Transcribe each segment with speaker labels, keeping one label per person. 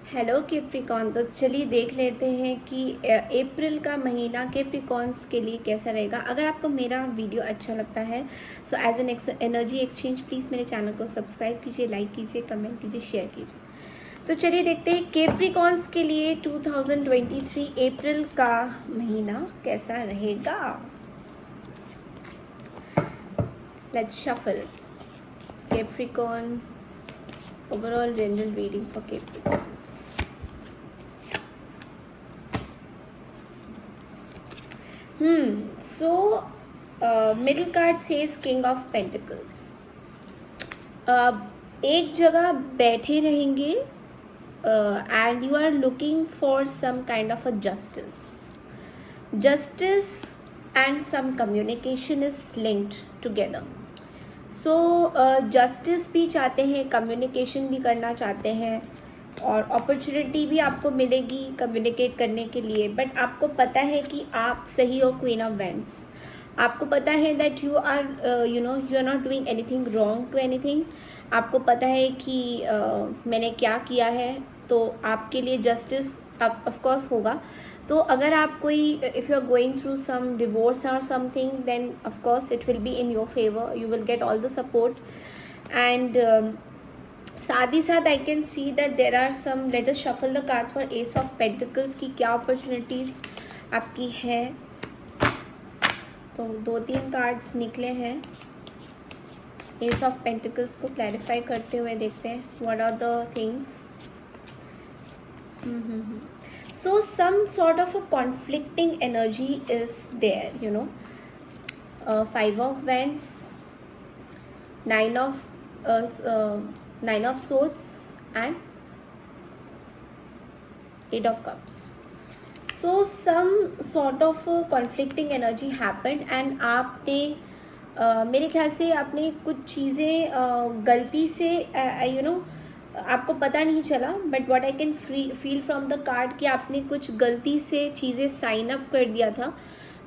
Speaker 1: Hello Capricorn. तो चलिए देख लेते हैं कि अप्रैल का महीना कैप्रिकॉन्स के लिए कैसा रहेगा। अगर आपको मेरा वीडियो अच्छा लगता है so as an energy exchange please मेरे चैनल को सब्सक्राइब कीजिए, लाइक कीजिए, कमेंट कीजिए, शेयर कीजिए। तो चलिए देखते हैं कैप्रिकॉन्स के लिए 2023 अप्रैल का महीना कैसा रहेगा। Let's shuffle Capricorn overall general reading for Capricorns. So middle card says King of Pentacles. एक जगह बैठे रहेंगे and you are looking for some kind of a justice and some communication is linked together. So justice भी चाहते हैं, communication भी करना चाहते हैं और अपॉर्चुनिटी भी आपको मिलेगी कम्युनिकेट करने के लिए। बट आपको पता है कि आप सही हो क्वीन ऑफ वेंड्स। आपको पता है that you are you are not doing anything wrong to anything. आपको पता है कि मैंने क्या किया है, तो आपके लिए जस्टिस ऑफ कोर्स होगा। तो अगर आप कोई if you are going through some divorce और something then of course it will be in your favour, you will get all the support. And साथ ही साथ I can see that there are some, let us shuffle the cards for ace of pentacles की क्या opportunities आपकी है। तो 2-3 cards निकले हैं। एस ऑफ पेंटिकल्स को क्लैरिफाई करते हुए देखते हैं what are the things. So some sort of a conflicting energy is there, you know. 5 of wands, 9 of swords and 8 of cups. So some sort of conflicting energy happened and आपने मेरे ख्याल से आपने कुछ चीज़ें गलती से आपको पता नहीं चला, but what I can feel from the card कि आपने कुछ गलती से चीज़ें साइन अप कर दिया था,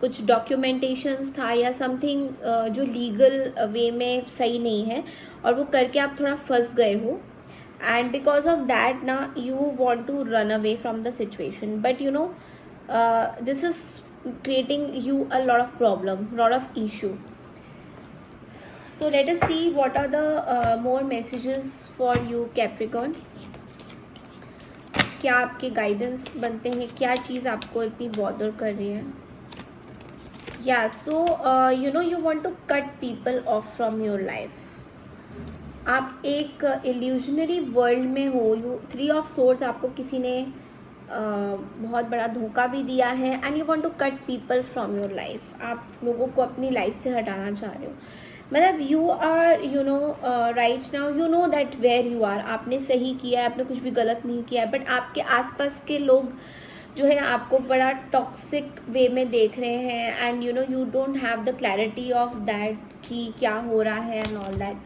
Speaker 1: कुछ डॉक्यूमेंटेशंस था या समथिंग जो लीगल वे में सही नहीं है और वो करके आप थोड़ा फंस गए हो। एंड बिकॉज ऑफ दैट ना you want to run away from the situation, but you know this is creating you a lot of problem, lot of issue. So let us see what are the more messages for you Capricorn. क्या आपके guidance बनते हैं, क्या चीज़ आपको इतनी bother कर रही है। Yeah, so you want to cut people off from your life. आप एक इल्यूजनरी वर्ल्ड में हो। 3 ऑफ सोर्ड्स, आपको किसी ने बहुत बड़ा धोखा भी दिया है and you want to cut people from your life. आप लोगों को अपनी लाइफ से हटाना चाह रहे हो। मतलब you are right now you know that where you are. आपने सही किया है, आपने कुछ भी गलत नहीं किया है, बट आपके आसपास के लोग जो है आपको बड़ा टॉक्सिक वे में देख रहे हैं and you don't have the clarity of that कि क्या हो रहा है and all that.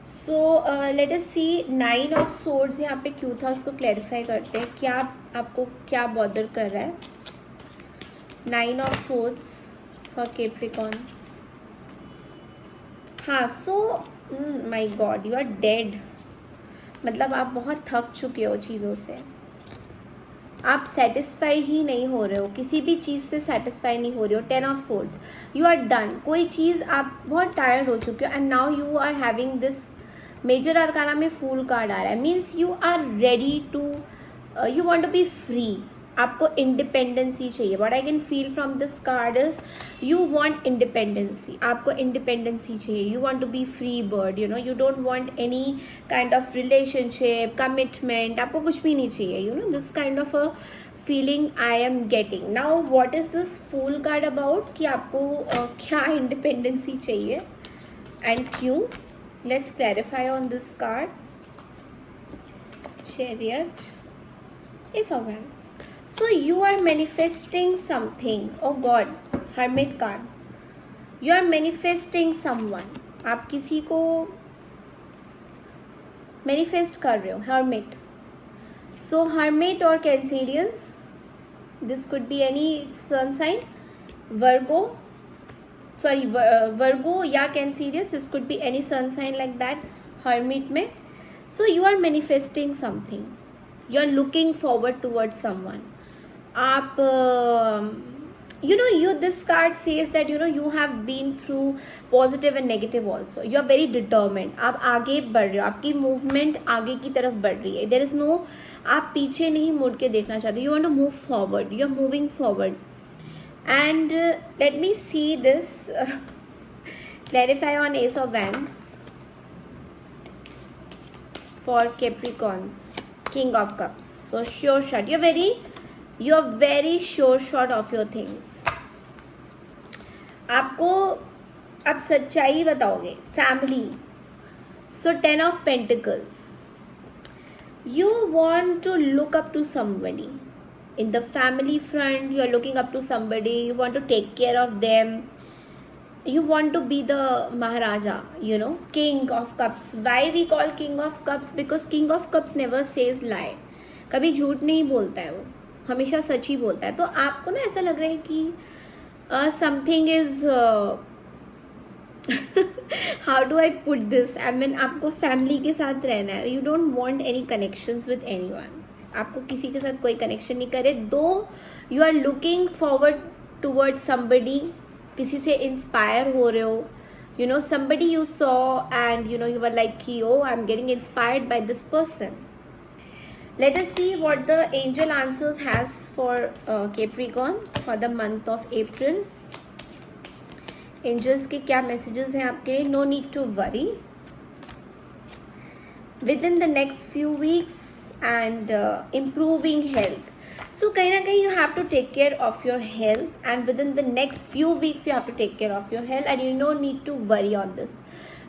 Speaker 1: So let us see 9 of swords यहाँ पे क्यों था उसको क्लैरिफाई करते हैं। क्या आपको क्या बॉदर कर रहा है। 9 ऑफ सोर्ड्स फॉर कैप्रिकॉन। हाँ, so my god, you are dead. मतलब आप बहुत थक चुके हो चीज़ों से। आप सेटिस्फाई ही नहीं हो रहे हो, किसी भी चीज़ से सेटिस्फाई नहीं हो रहे हो। 10 of swords, you are done. कोई चीज़ आप बहुत टायर्ड हो चुके हो and now you are having this major arcana में फूल कार्ड आ रहा है। Means you are ready to, you want to be free. आपको इंडिपेंडेंसी चाहिए। What I can feel from this card is you want independency. आपको independency चाहिए। You want to be free bird, you don't want any kind of relationship, commitment. आपको कुछ भी नहीं चाहिए। This kind of a feeling I am getting now. What is this fool card about कि आपको क्या इंडिपेंडेंसी चाहिए एंड क्यों। Let's clarify on this card. Chariot, ace of hands. So you are manifesting something. Oh God, Hermit card. You are manifesting someone. आप किसी को manifest कर रहे हो। Hermit. So Hermit or Cancerians. This could be any sun sign. Virgo. Sorry, Virgo या Cancerians. This could be any sun sign like that. Hermit में. So you are manifesting something. You are looking forward towards someone. आप this card says that you have been through positive and negative also. You are very determined. आप आगे बढ़ रहे हो, आपकी movement आगे की तरफ बढ़ रही है. there is no, आप पीछे नहीं मुड़ के देखना चाहते. you want to move forward. you are moving forward. And let me see this clarify on Ace of Wands for Capricorns, King of Cups. So sure shot. You're very sure shot of your things. आपको अब सच्चाई बताओगे. Family. So 10 of Pentacles. You want to look up to somebody. In the family front, you are looking up to somebody. You want to take care of them. You want to be the Maharaja, King of Cups. Why we call King of Cups? Because King of Cups never says lie. कभी झूठ नहीं बोलता है वो, हमेशा सच ही बोलता है. तो आपको ना ऐसा लग रहा है कि something is how do I put this, I mean आपको फैमिली के साथ रहना है. You don't want any connections with anyone. आपको किसी के साथ कोई कनेक्शन नहीं करे. Though you are looking forward toward somebody. किसी से इंस्पायर हो रहे हो. somebody you saw and you were like oh, I'm getting inspired by this person. Let us see what the angel answers has for Capricorn for the month of April. Angels के क्या messages हैं आपके? No need to worry. Within the next few weeks and improving health. So कहीं ना कहीं you have to take care of your health, and within the next few weeks you have to take care of your health, and you don't need to worry on this.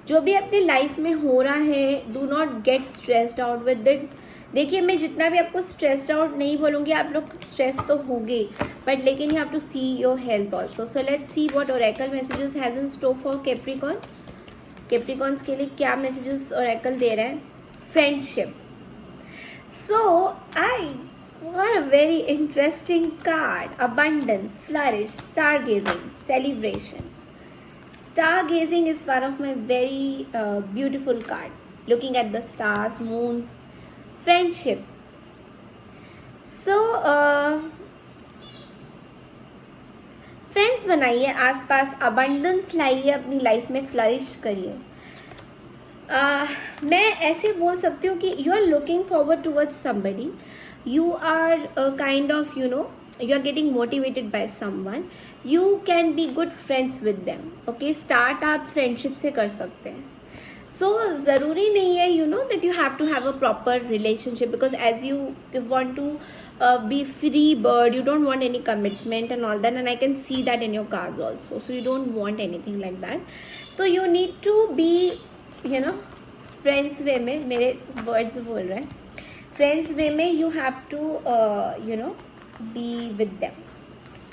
Speaker 1: जो भी अपनी life में हो रहा है, do not get stressed out with it. देखिए, मैं जितना भी आपको स्ट्रेस्ड आउट नहीं बोलूँगी, आप लोग स्ट्रेस तो होंगे, बट लेकिन you have to see your health also. So let's see what oracle messages has in store for Capricorn. Capricorns के लिए क्या मैसेजेस ओरेकल दे रहे हैं? Friendship. So I got a very interesting card. Abundance, flourish, stargazing, celebration. Stargazing is one of my very beautiful card. Looking at the stars, moons, friendship. So friends बनाइए आसपास, abundance लाइए अपनी life में, flourish करिए. मैं ऐसे बोल सकती हूँ कि you are looking forward towards somebody. You are kind of, you are getting motivated by someone. You can be good friends with them. Okay, start आप friendship से कर सकते हैं. So ज़रूरी नहीं है, that you have to have a proper relationship, because as you want to be free bird, you don't want any commitment and all that, and I can see that in your cards also. So you don't want anything like that. So you need to be, friends way में, मेरे words बोल रहे हैं, friends way में you have to be with them.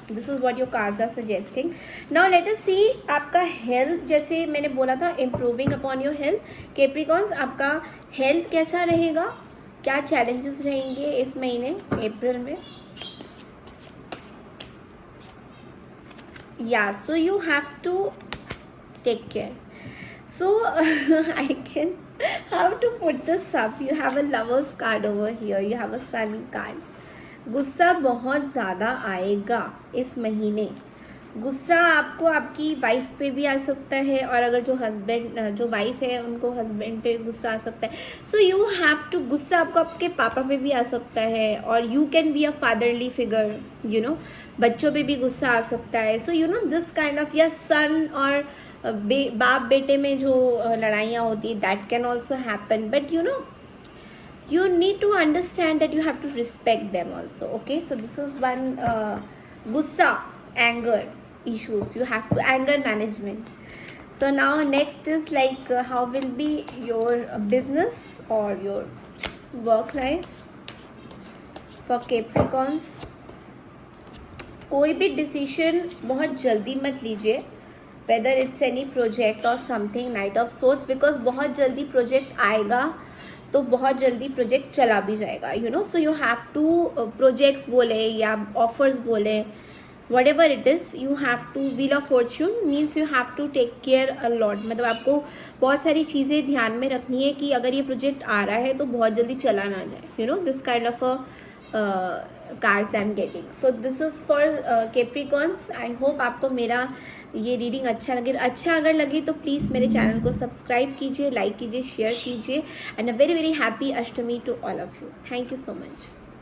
Speaker 1: This is what your cards are suggesting. Now let us see आपका health. जैसे मैंने बोला था improving upon your health. Capricorns, आपका health कैसा रहेगा, क्या challenges रहेंगे इस महीने अप्रैल में? Yeah, so you have to take care. So I can, how to put this up? You have a lover's card over here. You have a sun card. गुस्सा बहुत ज़्यादा आएगा इस महीने. गुस्सा आपको आपकी वाइफ पे भी आ सकता है, और अगर जो वाइफ है उनको हस्बैंड पे गुस्सा आ सकता है. सो यू हैव टू, गुस्सा आपको आपके पापा पे भी आ सकता है, और you can be a fatherly figure, बच्चों पे भी गुस्सा आ सकता है. सो दिस काइंड ऑफ, या सन और बाप बेटे में जो लड़ाइयाँ होती है, that can also happen. But you need to understand that you have to respect them also. Okay, so this is one gussa, anger issues. You have to, anger management. So now next is like how will be your business or your work life for Capricorns. कोई भी decision बहुत जल्दी मत लीजिए, whether it's any project or something, Knight of Swords, because बहुत जल्दी project आएगा तो बहुत जल्दी प्रोजेक्ट चला भी जाएगा. So you have to, projects बोले या ऑफर्स बोले, whatever it is, you have to, wheel of fortune means you have to take care a lot. मतलब आपको बहुत सारी चीज़ें ध्यान में रखनी है कि अगर ये प्रोजेक्ट आ रहा है तो बहुत जल्दी चला ना जाए, you know, this kind of a cards I am getting. So this is for Capricorns. I hope आपको मेरा ये रीडिंग अच्छा अगर लगे तो प्लीज़ मेरे चैनल को सब्सक्राइब कीजिए, लाइक कीजिए, शेयर कीजिए. And a very very happy Ashtami to all of you. Thank you so much.